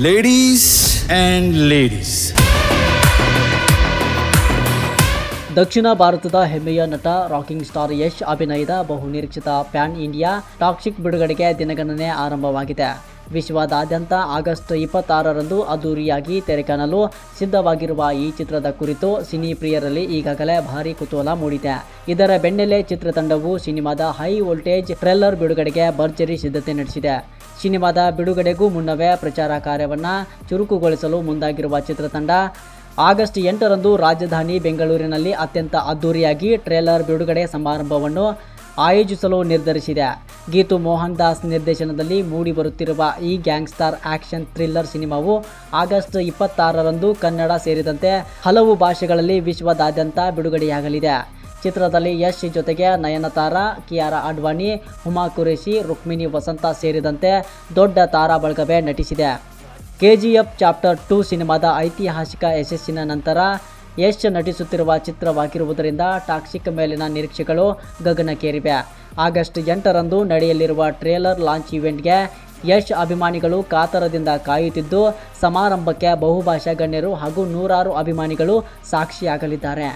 Ladies and ladies. ದಕ್ಷಿಣ ಭಾರತದ ಹೆಮ್ಮೆಯ ನಟ ರಾಕಿಂಗ್ ಸ್ಟಾರ್ ಯಶ್ ಅಭಿನಯದ ಬಹುನಿರೀಕ್ಷಿತ ಪ್ಯಾನ್ ಇಂಡಿಯಾ ಟಾಕ್ಸಿಕ್ ಬಿಡುಗಡೆಗೆ ದಿನಗಣನೆ ಆರಂಭವಾಗಿದೆ. ವಿಶ್ವದಾದ್ಯಂತ ಆಗಸ್ಟ್ 26ರಂದು ಅದ್ದೂರಿಯಾಗಿ ತೆರೆಕಾಣಲು ಸಿದ್ಧವಾಗಿರುವ ಈ ಚಿತ್ರದ ಕುರಿತು ಸಿನಿ ಪ್ರಿಯರಲ್ಲಿ ಈಗಾಗಲೇ ಭಾರೀ ಕುತೂಹಲ ಮೂಡಿದೆ. ಇದರ ಬೆನ್ನಲ್ಲೇ ಚಿತ್ರತಂಡವು ಸಿನಿಮಾದ ಹೈ ವೋಲ್ಟೇಜ್ ಟ್ರೇಲರ್ ಬಿಡುಗಡೆಗೆ ಭರ್ಜರಿ ಸಿದ್ಧತೆ ನಡೆಸಿದೆ. ಸಿನಿಮಾದ ಬಿಡುಗಡೆಗೂ ಮುನ್ನವೇ ಪ್ರಚಾರ ಕಾರ್ಯವನ್ನು ಚುರುಕುಗೊಳಿಸಲು ಮುಂದಾಗಿರುವ ಚಿತ್ರತಂಡ ಆಗಸ್ಟ್ 8ರಂದು ರಾಜಧಾನಿ ಬೆಂಗಳೂರಿನಲ್ಲಿ ಅತ್ಯಂತ ಅದ್ದೂರಿಯಾಗಿ ಟ್ರೇಲರ್ ಬಿಡುಗಡೆ ಸಮಾರಂಭವನ್ನು ಆಯೋಜಿಸಲು ನಿರ್ಧರಿಸಿದೆ. ಗೀತು ಮೋಹನ್ ದಾಸ್ ನಿರ್ದೇಶನದಲ್ಲಿ ಮೂಡಿಬರುತ್ತಿರುವ ಈ ಗ್ಯಾಂಗ್ಸ್ಟರ್ ಆಕ್ಷನ್ ಥ್ರಿಲ್ಲರ್ ಸಿನಿಮಾವು ಆಗಸ್ಟ್ 26ರಂದು ಕನ್ನಡ ಸೇರಿದಂತೆ ಹಲವು ಭಾಷೆಗಳಲ್ಲಿ ವಿಶ್ವದಾದ್ಯಂತ ಬಿಡುಗಡೆಯಾಗಲಿದೆ. ಚಿತ್ರದಲ್ಲಿ ಯಶ್ ಜೊತೆಗೆ ನಯನತಾರಾ, ಕಿಯಾರಾ ಅಡ್ವಾಣಿ, ಹುಮಾ ಕುರೇಶಿ, ರುಕ್ಮಿಣಿ ವಸಂತ ಸೇರಿದಂತೆ ದೊಡ್ಡ ತಾರಾ ಬಳಗವೇ ನಟಿಸಿದೆ. KGF ಚಾಪ್ಟರ್ 2 ಸಿನಿಮಾದ ಐತಿಹಾಸಿಕ ಯಶಸ್ಸಿನ ನಂತರ ಯಶ್ ನಟಿಸುತ್ತಿರುವ ಚಿತ್ರವಾಗಿರುವುದರಿಂದ ಟಾಕ್ಸಿಕ್ ಮೇಲಿನ ನಿರೀಕ್ಷೆಗಳು ಗಗನಕ್ಕೇರಿವೆ. ಆಗಸ್ಟ್ 8ರಂದು ನಡೆಯಲಿರುವ ಟ್ರೇಲರ್ ಲಾಂಚ್ ಇವೆಂಟ್ಗೆ ಯಶ್ ಅಭಿಮಾನಿಗಳು ಕಾತರದಿಂದ ಕಾಯುತ್ತಿದ್ದು, ಸಮಾರಂಭಕ್ಕೆ ಬಹುಭಾಷಾ ಗಣ್ಯರು ಹಾಗೂ ನೂರಾರು ಅಭಿಮಾನಿಗಳು ಸಾಕ್ಷಿಯಾಗಲಿದ್ದಾರೆ.